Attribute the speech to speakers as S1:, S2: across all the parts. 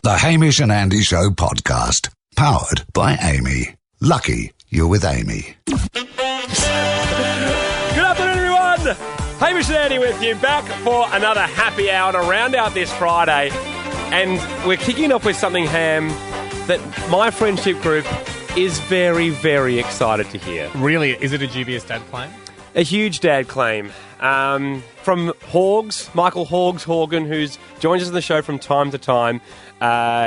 S1: The Hamish and Andy Show podcast. Powered by Amy. Lucky you're with Amy.
S2: Good afternoon, everyone. Hamish and Andy with you, back for another happy hour to round out this Friday. And we're kicking off with something, Ham, that my friendship group is very, very excited to hear.
S3: Really? Is it a dubious dad claim?
S2: A huge dad claim. From Hogs, Michael Hogs Horgan, who joins us on the show from time to time.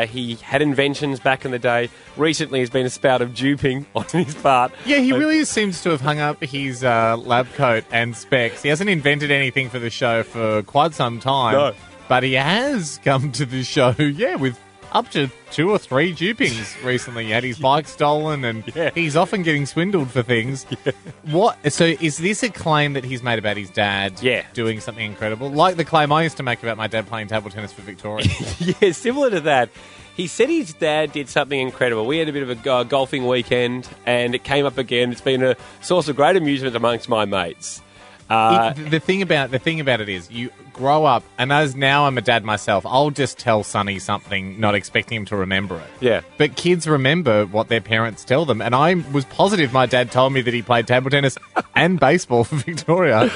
S2: He had inventions back in the day. Recently, he's been a spout of duping on his part.
S3: Yeah, he really seems to have hung up his lab coat and specs. He hasn't invented anything for the show for quite some time.
S2: No.
S3: But he has come to the show, with up to 2 or 3 dupings recently. He had his bike stolen, and he's often getting swindled for things. Yeah. What? So is this a claim that he's made about his dad doing something incredible? Like the claim I used to make about my dad playing table tennis for Victoria.
S2: Yeah, similar to that. He said his dad did something incredible. We had a bit of a golfing weekend, and it came up again. It's been a source of great amusement amongst my mates.
S3: The thing about it is, you grow up, and as now I'm a dad myself, I'll just tell Sonny something, not expecting him to remember it.
S2: Yeah.
S3: But kids remember what their parents tell them, and I was positive my dad told me that he played table tennis and baseball for Victoria,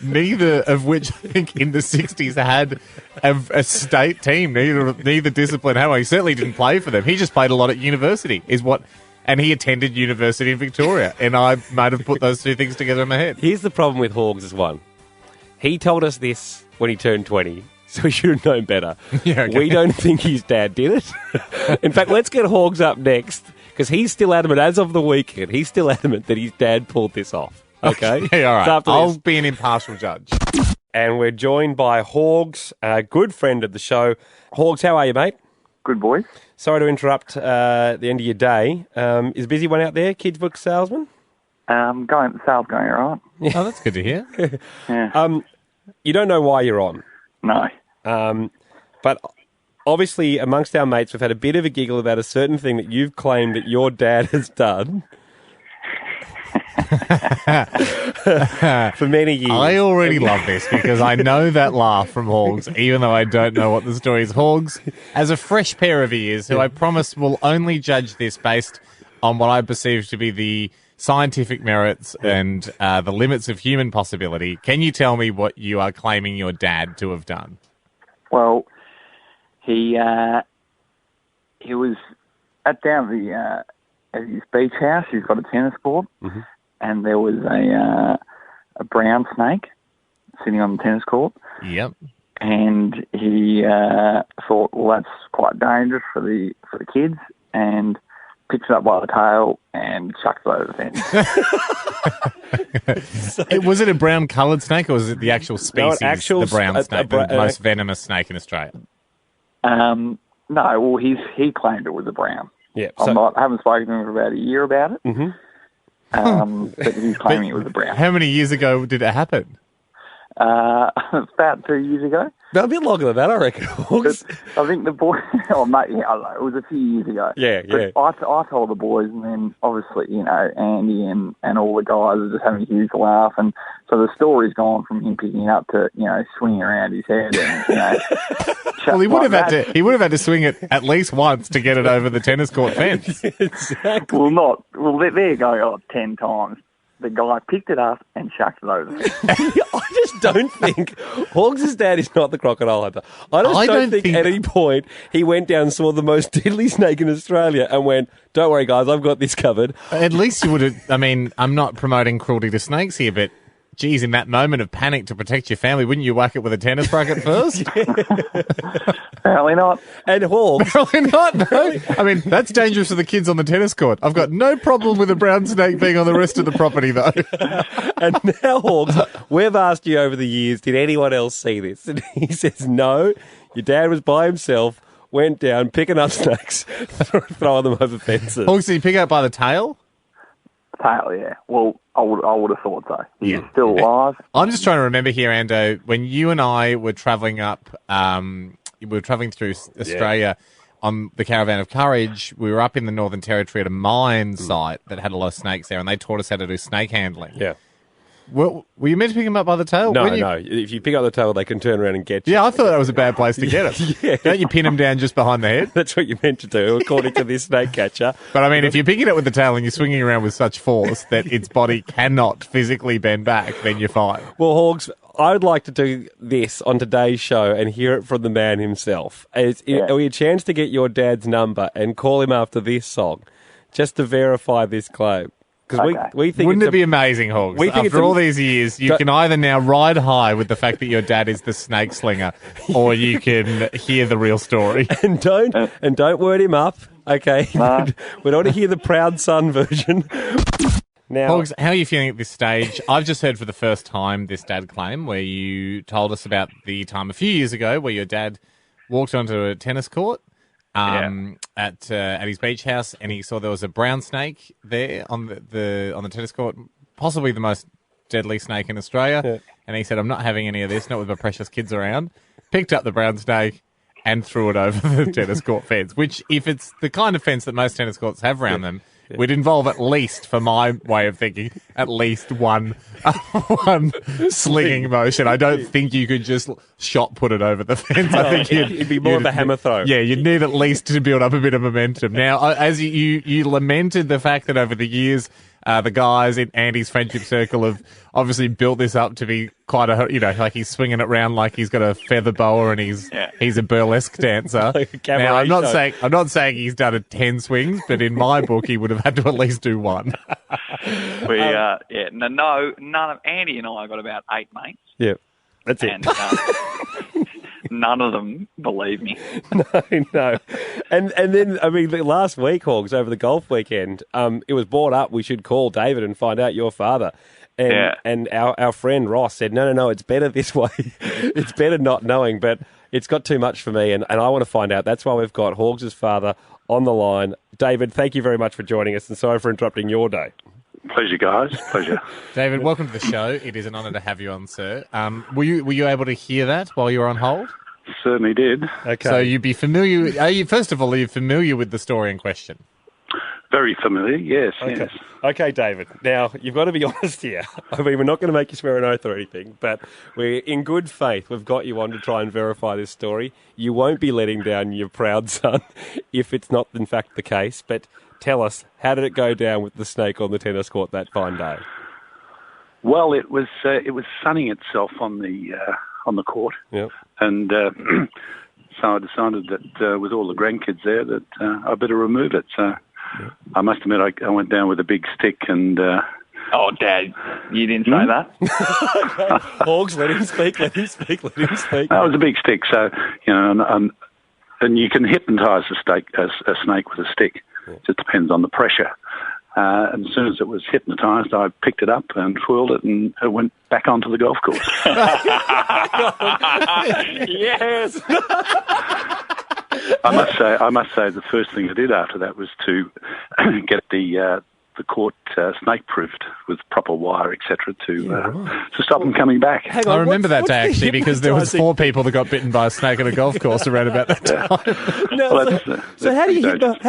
S3: neither of which I think in the 60s had a state team, neither discipline had one. He certainly didn't play for them. He just played a lot at university, and he attended university in Victoria, and I might have put those two things together in my head.
S2: Here's the problem with Hogs is one. He told us this when he turned 20, so he should have known better.
S3: Yeah, okay.
S2: We don't think his dad did it. In fact, let's get Hogs up next, because he's still adamant, as of the weekend, he's still adamant that his dad pulled this off. Okay?
S3: Yeah, all right.
S2: So
S3: I'll be an impartial judge.
S2: And we're joined by Hogs, a good friend of the show. Hogs, how are you, mate?
S4: Good, boys.
S2: Sorry to interrupt the end of your day. Is a busy one out there, kids book salesman?
S4: Sales going all right.
S3: Oh, that's good to hear.
S4: Yeah.
S2: You don't know why you're on.
S4: No.
S2: But obviously, amongst our mates, we've had a bit of a giggle about a certain thing that you've claimed that your dad has done for many years.
S3: I already love this because I know that laugh from Hogs, even though I don't know what the story is. Hogs, as a fresh pair of ears, who I promise will only judge this based on what I perceive to be the scientific merits and the limits of human possibility, can you tell me what you are claiming your dad to have done?
S4: Well, he was at his beach house. He's got a tennis court, and there was a brown snake sitting on the tennis court.
S3: Yep.
S4: And he thought, well, that's quite dangerous for the kids, and picks it up by the tail and chucks it over the fence.
S3: Was it a brown-coloured snake, or was it the actual species, the brown snake, the most venomous snake in Australia?
S4: No, well, he claimed it was a brown.
S2: Yeah,
S4: I haven't spoken to him for about a year about it. But he's claiming it was a brown.
S3: How many years ago did it happen?
S4: About 2 years ago.
S2: A bit longer than that, I reckon. Hogs.
S4: I think the boy, mate, I don't know, it was a few years ago.
S2: Yeah.
S4: I told the boys, and then obviously, Andy and all the guys are just having a huge laugh, and so the story's gone from him picking it up to, swinging around his head, and,
S3: Well, he would have had to swing it at least once to get it over the tennis court fence.
S2: Exactly.
S4: Well, there you go, 10 times. The guy picked it up and chucked it over the fence.
S2: I just don't think Hogs' dad is not the crocodile hunter. I don't think at any point he went down and saw the most deadly snake in Australia and went, don't worry, guys, I've got this covered.
S3: At least you would have, I'm not promoting cruelty to snakes here, but geez, in that moment of panic to protect your family, wouldn't you whack it with a tennis racket first?
S4: Apparently not.
S2: And Hogs.
S3: Apparently not, no. That's dangerous for the kids on the tennis court. I've got no problem with a brown snake being on the rest of the property, though.
S2: And now, Hogs, we've asked you over the years, did anyone else see this? And he says, no, your dad was by himself, went down, picking up snakes, throwing them over fences.
S3: Hogs, did he pick it up by the tail?
S4: Tail, yeah. Well, I would have thought so. He's still alive.
S3: I'm just trying to remember here, Ando, when you and I were travelling up, we were travelling through Australia on the Caravan of Courage. We were up in the Northern Territory at a mine site that had a lot of snakes there, and they taught us how to do snake handling.
S2: Yeah.
S3: Well, were you meant to pick him up by the tail?
S2: No. If you pick up the tail, they can turn around and get you.
S3: Yeah, I thought that was a bad place to get it.
S2: Yeah.
S3: Don't you pin him down just behind the head?
S2: That's what you're meant to do, according to this snake catcher.
S3: But I mean, if you're picking it with the tail and you're swinging around with such force that its body cannot physically bend back, then you're fine.
S2: Well, Hogs, I would like to do this on today's show and hear it from the man himself. Are we a chance to get your dad's number and call him after this song, just to verify this claim? Because we think
S3: Wouldn't it be amazing, Hogs? After all these years, you can either now ride high with the fact that your dad is the snake slinger, or you can hear the real story.
S2: And don't word him up, okay? We don't want to hear the proud son version. Now,
S3: Hogs, how are you feeling at this stage? I've just heard for the first time this dad claim where you told us about the time a few years ago where your dad walked onto a tennis court at his beach house, and he saw there was a brown snake there on the tennis court, possibly the most deadly snake in Australia. Yeah. And he said, "I'm not having any of this, not with my precious kids around." Picked up the brown snake and threw it over the tennis court fence, which, if it's the kind of fence that most tennis courts have around them, would involve at least, for my way of thinking, at least one slinging motion. I don't think you could just shot put it over the fence. I think
S2: it'd be more of a hammer throw.
S3: Yeah, you'd need at least to build up a bit of momentum. Now, as you lamented the fact that over the years, the guys in Andy's friendship circle have obviously built this up to be quite like he's swinging it around like he's got a feather boa and he's a burlesque dancer. Now, I'm not saying he's done 10 swings, but in my book, he would have had to at least do one.
S4: None of Andy and I got about 8 mates.
S2: Yeah, that's it.
S4: And, none of them believe me.
S2: No. And then, I mean, last week, Hogs, over the golf weekend, it was brought up we should call David and find out your father. And our friend Ross said, no, it's better this way. It's better not knowing, but it's got too much for me, and I want to find out. That's why we've got Hogs' father on the line. David, thank you very much for joining us, and sorry for interrupting your day.
S5: Pleasure, guys. Pleasure.
S3: David, welcome to the show. It is an honour to have you on, sir. Were you able to hear that while you were on hold?
S5: Certainly did.
S3: Okay. So you'd be familiar. First of all, are you familiar with the story in question?
S5: Very familiar, yes.
S2: Okay.
S5: Yes.
S2: Okay, David. Now, you've got to be honest here. I mean, we're not going to make you swear an oath or anything, but we're in good faith. We've got you on to try and verify this story. You won't be letting down your proud son if it's not, in fact, the case. But tell us, how did it go down with the snake on the tennis court that fine day?
S5: Well, it was sunning itself on the court, and so I decided that with all the grandkids there that I better remove it. So I must admit I went down with a big stick and.
S4: Oh, Dad, you didn't say that.
S2: Hogs, let him speak. That
S5: was a big stick, so and you can hypnotise a snake with a stick. It just depends on the pressure. And as soon as it was hypnotised, I picked it up and twirled it, and it went back onto the golf course.
S2: Yes.
S5: I must say, the first thing I did after that was to get the court snake-proofed with proper wire, etc., to stop them coming back.
S2: Hang on,
S3: I remember that day actually because there was 4 people that got bitten by a snake at a golf course around about that time.
S2: So how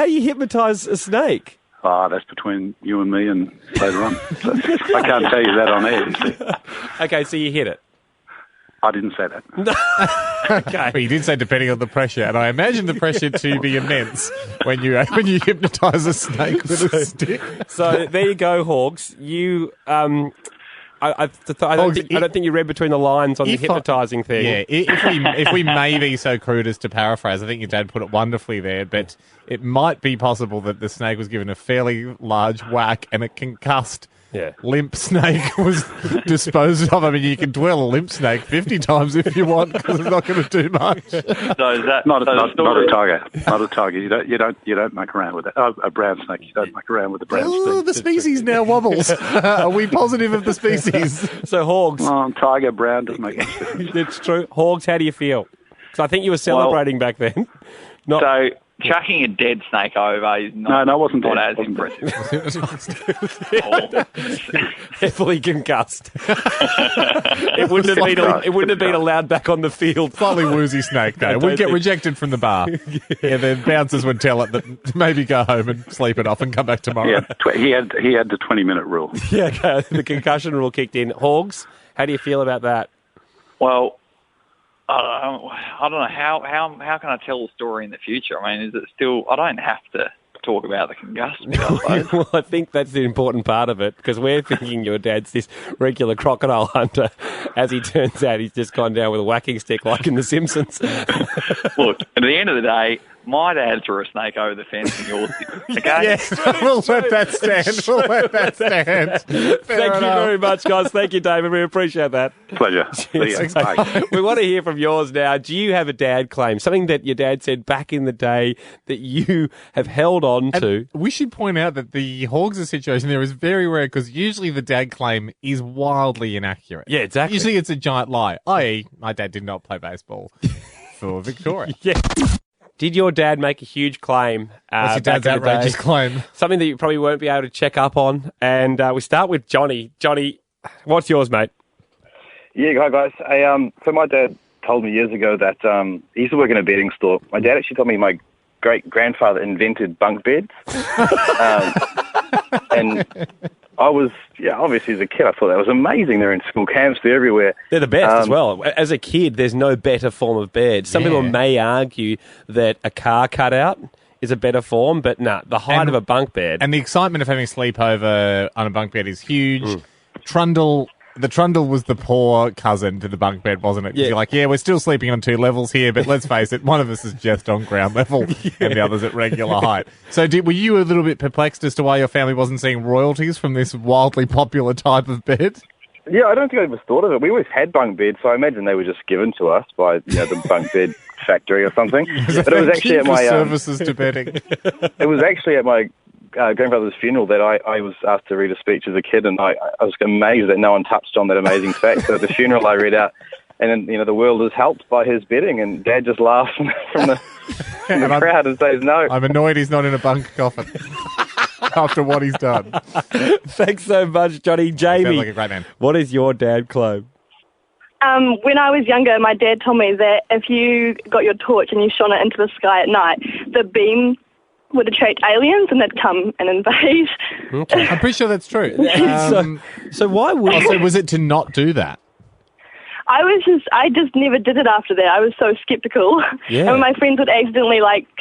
S2: do you hypnotise a snake?
S5: That's between you and me and later on. So I can't tell you that on air, you see.
S2: Okay, so you hit it.
S5: I didn't say that.
S2: Okay.
S3: But you did say depending on the pressure, and I imagine the pressure to be immense when you hypnotise a snake with a stick.
S2: So there you go, Hogs. You, I don't think you read between the lines on the hypnotising thing.
S3: Yeah, if we may be so crude as to paraphrase, I think your dad put it wonderfully there, but it might be possible that the snake was given a fairly large whack and a concussed limp snake was disposed of. I mean, you can twirl a limp snake 50 times if you want because it's not going to do much.
S5: So is that not a tiger? Not a tiger. You don't muck around with that. Oh, a brown snake. You don't muck around with the brown snake.
S3: The species now wobbles. Are we positive of the species?
S2: So Hogs.
S5: Tiger brown doesn't make any sense.
S2: It's true. Hogs, how do you feel? Because I think you were celebrating back then.
S4: chucking a dead snake over is not,
S5: No, it wasn't
S4: not
S5: dead.
S4: as impressive.
S2: Heavily concussed. It wouldn't have been allowed back on the field.
S3: Slightly woozy snake, though. We'd get rejected from the bar. Yeah, the bouncers would tell it that to maybe go home and sleep it off and come back tomorrow.
S5: He had the 20-minute rule.
S2: Yeah, okay. The concussion rule kicked in. Hogs, how do you feel about that?
S4: Well, I don't know how can I tell the story in the future? I mean, is it still? I don't have to talk about the concussion. I suppose.
S2: Well, I think that's the important part of it, because we're thinking your dad's this regular crocodile hunter. As he turns out, he's just gone down with a whacking stick like in The Simpsons.
S4: Look, at the end of the day, my dad threw a snake over the fence and yours did. Okay?
S3: Yes, we'll let that stand.
S2: Thank you very much, guys. Thank you, David. We appreciate that.
S5: Pleasure. See ya. Bye.
S2: We want to hear from yours now. Do you have a dad claim? Something that your dad said back in the day that you have held on to?
S3: We should point out that the Hogs situation there is very rare, because usually the dad claim is wildly inaccurate.
S2: Yeah, exactly.
S3: Usually it's a giant lie, i.e. my dad did not play baseball for Victoria.
S2: Yeah. Did your dad make a huge claim?
S3: What's your dad's
S2: back in the day?
S3: outrageous claim?
S2: Something that you probably won't be able to check up on. And we start with Johnny. Johnny, what's yours, mate?
S6: Yeah, hi guys. So my dad told me years ago that he used to work in a bedding store. My dad actually told me my great-grandfather invented bunk beds. And I was, obviously as a kid, I thought that was amazing. They're in school camps, they're everywhere.
S2: They're the best as well. As a kid, there's no better form of bed. Some people may argue that a car cutout is a better form, but the height of a bunk bed.
S3: And the excitement of having a sleepover on a bunk bed is huge. The trundle was the poor cousin to the bunk bed, wasn't it? 'Cause you're like, we're still sleeping on 2 levels here, but let's face it, one of us is just on ground level and the other's at regular height. So were you a little bit perplexed as to why your family wasn't seeing royalties from this wildly popular type of bed?
S6: Yeah, I don't think I ever thought of it. We always had bunk beds, so I imagine they were just given to us by the bunk bed factory or something. But it was actually at my
S3: services to bedding.
S6: It was actually at my grandfather's funeral that I was asked to read a speech as a kid, and I was amazed that no one touched on that amazing fact. So at the funeral, I read out, and then, the world is helped by his bedding, and Dad just laughs from the crowd and says no.
S3: I'm annoyed he's not in a bunk coffin after what he's done.
S2: Thanks so much, Johnny. Jamie,
S3: Sounds like a great man.
S2: What is your dad claim?
S7: When I was younger, my dad told me that if you got your torch and you shone it into the sky at night, the beam would attract aliens and they'd come and invade.
S2: Okay.
S3: I'm pretty sure that's true.
S2: So why would...
S3: So was it to not do that?
S7: I just never did it after that. I was so skeptical.
S2: Yeah.
S7: And my friends would accidentally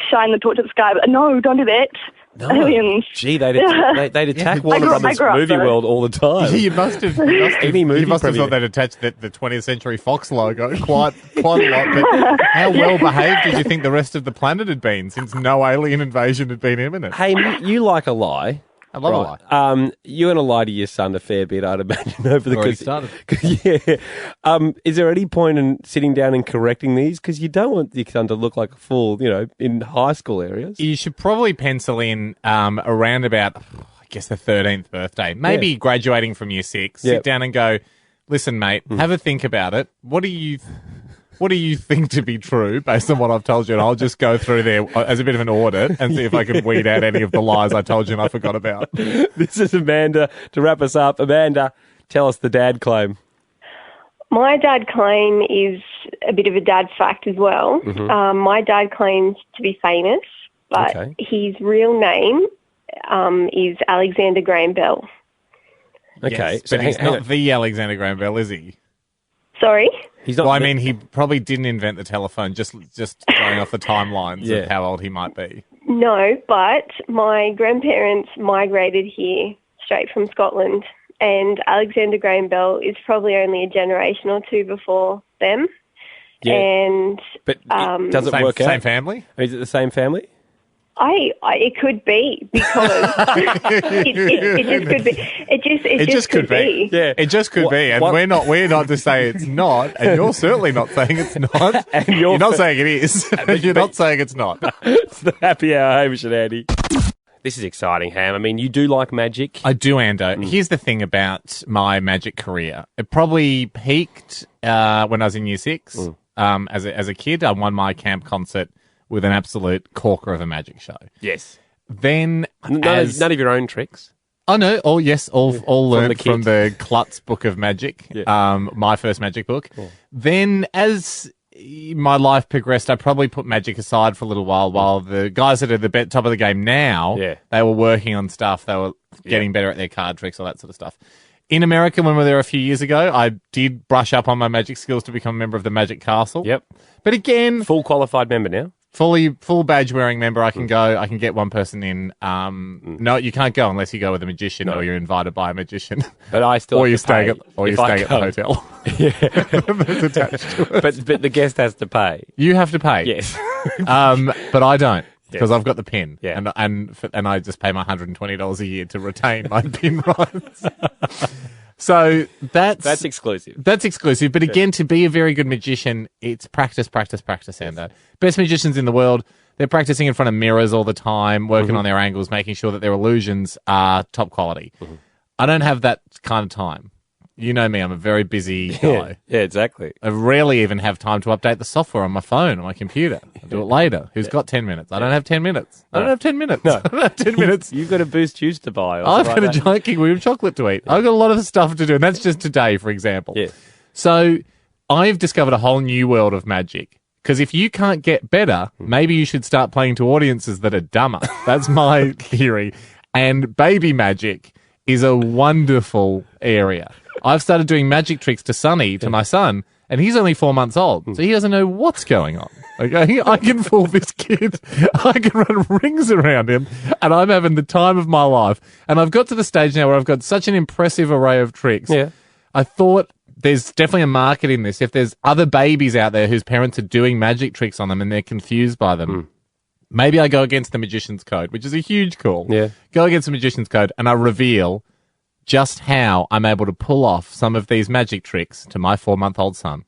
S7: shine the torch at the sky, but no, don't do that.
S2: No.
S7: Aliens.
S2: Gee, they'd attack Warner Brothers movie world all the time.
S3: Yeah, you must have thought they'd attach the 20th Century Fox logo quite a lot. But how well behaved did you think the rest of the planet had been since no alien invasion had been imminent?
S2: Hey, you like a lie.
S3: I love a lie.
S2: You're going to lie to your son a fair bit, I'd imagine, over the...
S3: Already started.
S2: Yeah. Is there any point in sitting down and correcting these? Because you don't want your son to look like a fool, in high school areas.
S3: You should probably pencil in around about, I guess, the 13th birthday. Maybe graduating from year 6. Sit down and go, listen, mate, have a think about it. What do you think to be true based on what I've told you? And I'll just go through there as a bit of an audit and see if I can weed out any of the lies I told you and I forgot about.
S2: This is Amanda to wrap us up. Amanda, tell us the dad claim.
S8: My dad claim is a bit of a dad fact as well.
S2: Mm-hmm.
S8: My dad claims to be famous, but his real name is Alexander Graham Bell.
S2: Okay.
S3: Yes, but he's not the Alexander Graham Bell, is he?
S8: Sorry?
S2: He's not.
S3: Well, I mean, he probably didn't invent the telephone, just going off the timelines of how old he might be.
S8: No, but my grandparents migrated here straight from Scotland, and Alexander Graham Bell is probably only a generation or two before them.
S2: Yeah.
S8: And
S2: but does it work out?
S3: Same family?
S2: Is it the same family?
S8: It could be, because it just could be. It just could be.
S2: Yeah,
S3: it just could be, and we're not to say it's not, and you're certainly not saying it's not, and you're not saying it is. You're not saying it's not.
S2: It's the happy hour, Hamish and Andy. This is exciting, Ham. I mean, you do like magic.
S3: I do, Ando. Here's the thing about my magic career. It probably peaked when I was in year 6. As a kid, I won my camp concert with an absolute corker of a magic show.
S2: Yes.
S3: Then
S2: None of your own tricks.
S3: Oh no! Oh yes! All learned from the Klutz Book of Magic, my first magic book. Yeah. Then, as my life progressed, I probably put magic aside for a little while the guys that are the top of the game now, they were working on stuff. They were getting better at their card tricks, all that sort of stuff. In America, when we were there a few years ago, I did brush up on my magic skills to become a member of the Magic Castle.
S2: Yep.
S3: But again,
S2: full qualified member now.
S3: Full badge wearing member. I can go. I can get one person in. No, you can't go unless you go with a magician or you're invited by a magician.
S2: But I still
S3: or you're staying at the hotel. That's attached to it.
S2: But the guest has to pay.
S3: You have to pay.
S2: Yes.
S3: But I don't because I've got the pin.
S2: Yeah.
S3: And I just pay my $120 a year to retain my pin rights. So that's
S2: exclusive.
S3: That's exclusive. But again, to be a very good magician, it's practice, Ando. Best magicians in the world, they're practicing in front of mirrors all the time, working on their angles, making sure that their illusions are top quality. Mm-hmm. I don't have that kind of time. You know me, I'm a very busy guy.
S2: Yeah, exactly.
S3: I rarely even have time to update the software on my phone, on my computer. I'll do it later. Who's got 10 minutes? I don't have 10 minutes. I don't have 10 minutes.
S2: No.
S3: I don't have 10 minutes.
S2: You've got a Boost juice to buy.
S3: I've got a giant kiwi of chocolate to eat. I've got a lot of stuff to do, and that's just today, for example.
S2: Yeah.
S3: So I've discovered a whole new world of magic. Because if you can't get better, maybe you should start playing to audiences that are dumber. That's my theory. And baby magic is a wonderful area. I've started doing magic tricks to Sonny, to my son, and he's only 4 months old, so he doesn't know what's going on. Okay, I can fool this kid. I can run rings around him, and I'm having the time of my life. And I've got to the stage now where I've got such an impressive array of tricks.
S2: Yeah.
S3: I thought there's definitely a market in this. If there's other babies out there whose parents are doing magic tricks on them and they're confused by them, maybe I go against the Magician's Code, which is a huge call.
S2: Yeah.
S3: Go against the Magician's Code, and I reveal just how I'm able to pull off some of these magic tricks to my 4-month-old son.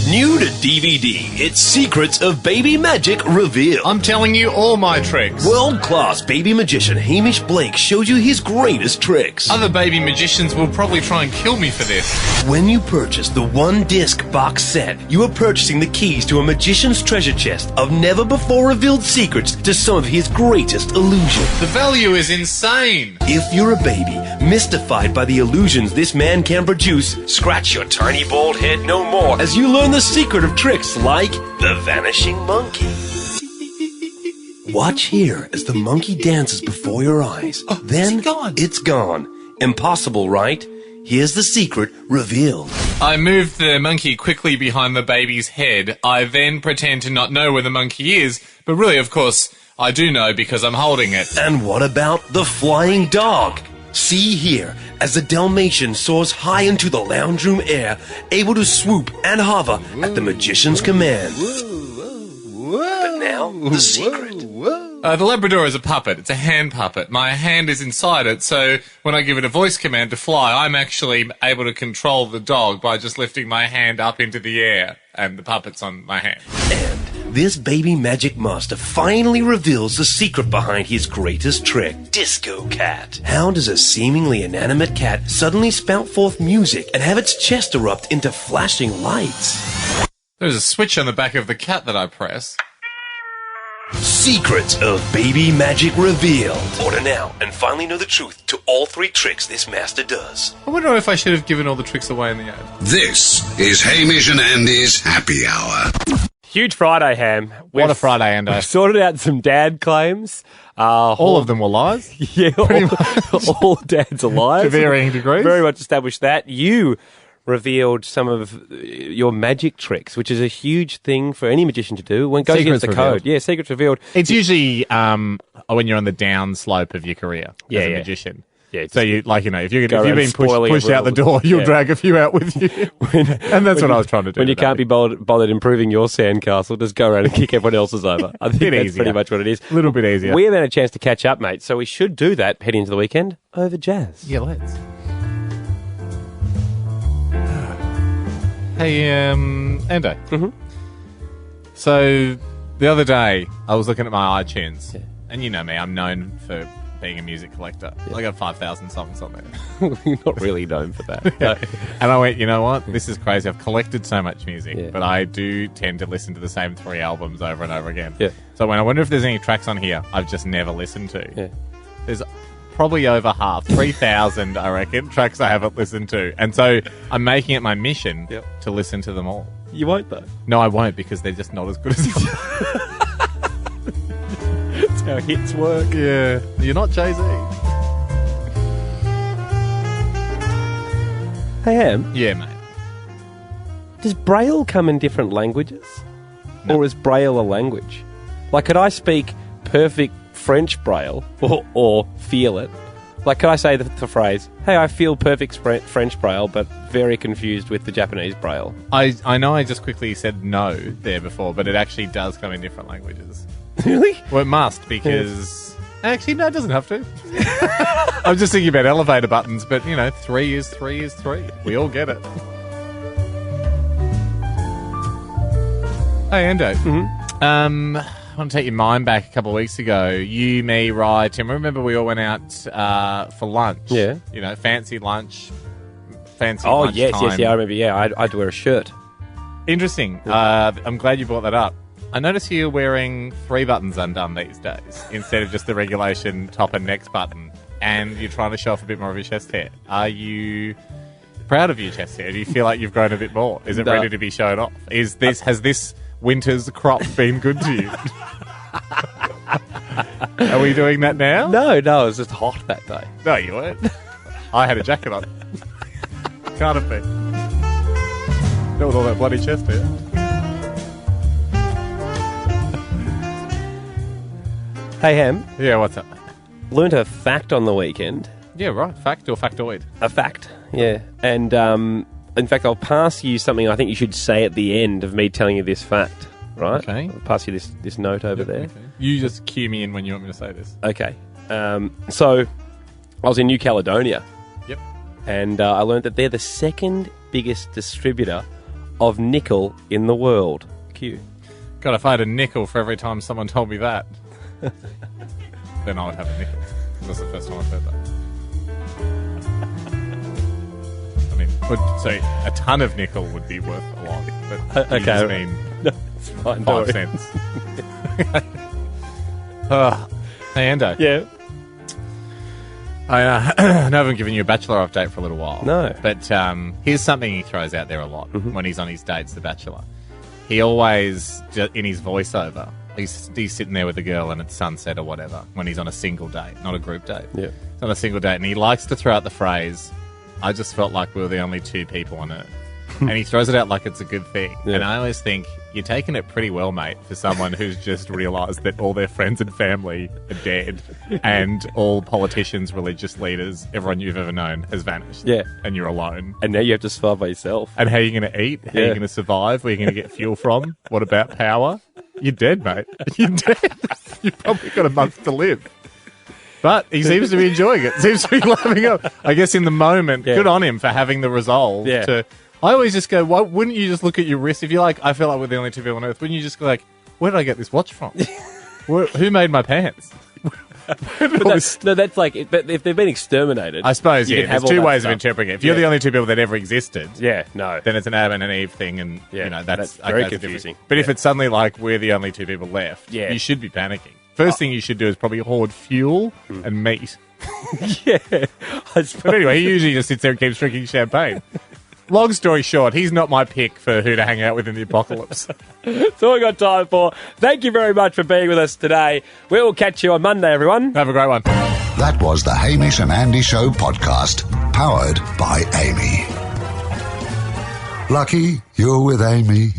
S9: New to DVD, it's Secrets of Baby Magic Revealed.
S3: I'm telling you all my tricks.
S9: World-class baby magician Hamish Blake shows you his greatest tricks.
S3: Other baby magicians will probably try and kill me for this.
S9: When you purchase the one-disc box set, you are purchasing the keys to a magician's treasure chest of never-before-revealed secrets to some of his greatest illusions.
S3: The value is insane.
S9: If you're a baby, mystified by the illusions this man can produce, scratch your tiny bald head no more as you learn the secret of tricks like the vanishing monkey. Watch here as the monkey dances before your eyes. Then it's gone. Impossible, right? Here's the secret revealed.
S3: I move the monkey quickly behind the baby's head. I then pretend to not know where the monkey is, but really, of course, I do know because I'm holding it.
S9: And what about the flying dog? See here, as the Dalmatian soars high into the lounge room air, able to swoop and hover at the magician's command. But now, the secret.
S3: The Labrador is a puppet. It's a hand puppet. My hand is inside it, so when I give it a voice command to fly, I'm actually able to control the dog by just lifting my hand up into the air, and the puppet's on my hand.
S9: And this baby magic master finally reveals the secret behind his greatest trick, Disco Cat. How does a seemingly inanimate cat suddenly spout forth music and have its chest erupt into flashing lights?
S3: There's a switch on the back of the cat that I press.
S9: Secrets of Baby Magic Revealed. Order now and finally know the truth to all 3 tricks this master does.
S3: I wonder if I should have given all the tricks away in the ad.
S1: This is Hamish and Andy's Happy Hour.
S2: Huge Friday, Ham.
S3: What a Friday, Ando.
S2: We've sorted out some dad claims.
S3: All of them were lies?
S2: Yeah, all dads are lies.
S3: To varying degrees.
S2: Very much established that. You revealed some of your magic tricks, which is a huge thing for any magician to do. When it goes against the code. Yeah, secrets revealed.
S3: It's usually when you're on the down slope of your career as a magician.
S2: Yeah,
S3: so you if you've been pushed out the door, you'll drag a few out with you. And that's what I was trying to do.
S2: When you can't be bothered improving your sandcastle, just go around and kick everyone else's over. I think that's pretty much what it is.
S3: A little bit easier.
S2: We haven't had a chance to catch up, mate, so we should do that heading into the weekend over jazz.
S3: Yeah, let's. Hey, Ando.
S2: Mm-hmm.
S3: So the other day, I was looking at my iTunes, and you know me, I'm known for being a music collector. I got 5,000 songs on there.
S2: You're not really known for that.
S3: No. And I went, you know what? This is crazy. I've collected so much music, but I do tend to listen to the same 3 albums over and over again.
S2: Yeah.
S3: So when I wonder if there's any tracks on here I've just never listened to. There's probably over half, 3,000, I reckon, tracks I haven't listened to. And so I'm making it my mission to listen to them all.
S2: You won't, though.
S3: No, I won't, because they're just not as good as
S2: That's how hits work.
S3: Yeah. You're not Jay-Z.
S2: Hey, Ham.
S3: Yeah, mate.
S2: Does Braille come in different languages?
S3: No.
S2: Or is Braille a language? Like, could I speak perfect French Braille or feel it? Like, could I say the phrase, hey, I feel perfect French Braille, but very confused with the Japanese Braille?
S3: I know I just quickly said no there before, but it actually does come in different languages.
S2: Really?
S3: Well, it must, because... Actually, no, it doesn't have to. I'm just thinking about elevator buttons, but, 3 is 3 is 3. We all get it. Hey, Ando.
S2: Mm-hmm.
S3: I want to take your mind back a couple of weeks ago. You, me, Rye, Tim. Remember we all went out for lunch?
S2: Yeah.
S3: Fancy lunch. Fancy
S2: Oh,
S3: lunch
S2: yes,
S3: time.
S2: I remember. Yeah, I'd wear a shirt.
S3: Interesting. I'm glad you brought that up. I notice you're wearing 3 buttons undone these days instead of just the regulation top and neck button, and you're trying to show off a bit more of your chest hair. Are you proud of your chest hair? Do you feel like you've grown a bit more? Is it ready to be shown off? Has this winter's crop been good to you? Are we doing that now?
S2: No, it was just hot that day.
S3: No, you weren't. I had a jacket on. Can't have been. That was all that bloody chest hair.
S2: Hey, Ham.
S3: Yeah, what's up?
S2: Learned a fact on the weekend.
S3: Yeah, right. Fact or factoid?
S2: A fact, yeah. And, in fact, I'll pass you something I think you should say at the end of me telling you this fact, right?
S3: Okay.
S2: I'll pass you this note over there.
S3: Okay. You just cue me in when you want me to say this.
S2: Okay. So, I was in New Caledonia.
S3: Yep.
S2: And I learned that they're the second biggest distributor of nickel in the world. Q.
S3: God, if I had a nickel for every time someone told me that, then I would have a nickel. That's the first time I've heard that. I mean, so a ton of nickel would be worth a lot. But you just mean
S2: no, it's fine,
S3: 5 cents. Hey, Ando.
S2: Yeah.
S3: I haven't given you a Bachelor update for a little while.
S2: No.
S3: But here's something he throws out there a lot when he's on his dates, The Bachelor. He always, in his voiceover, he's sitting there with a girl and it's sunset or whatever when he's on a single date, not a group date.
S2: Yeah.
S3: He's on a single date and he likes to throw out the phrase, I just felt like we were the only 2 people on Earth. And he throws it out like it's a good thing. Yeah. And I always think, you're taking it pretty well, mate, for someone who's just realised that all their friends and family are dead and all politicians, religious leaders, everyone you've ever known has vanished.
S2: Yeah.
S3: And you're alone.
S2: And now you have to survive by yourself.
S3: And how are you going to eat? How are you going to survive? Where are you going to get fuel from? What about power? You're dead, mate. You're dead. You've probably got a month to live. But he seems to be enjoying it. Seems to be laughing up. I guess in the moment, good on him for having the resolve to... I always just go, why wouldn't you just look at your wrist? If you're like, I feel like we're the only 2 people on Earth, wouldn't you just go like, where did I get this watch from? Who made my pants?
S2: No, that's like, if they've been exterminated...
S3: I suppose, there's 2 ways of interpreting it. If you're the only 2 people that ever existed...
S2: Yeah, no.
S3: Then it's an Adam and an Eve thing, and, that's
S2: very confusing.
S3: But if it's suddenly like, we're the only 2 people left, you should be panicking. First thing you should do is probably hoard fuel and meat.
S2: Yeah.
S3: But anyway, he usually just sits there and keeps drinking champagne. Long story short, he's not my pick for who to hang out with in the apocalypse.
S2: That's all we got time for. Thank you very much for being with us today. We will catch you on Monday, everyone.
S3: Have a great one.
S1: That was the Hamish and Andy Show podcast, powered by Amy. Lucky you're with Amy.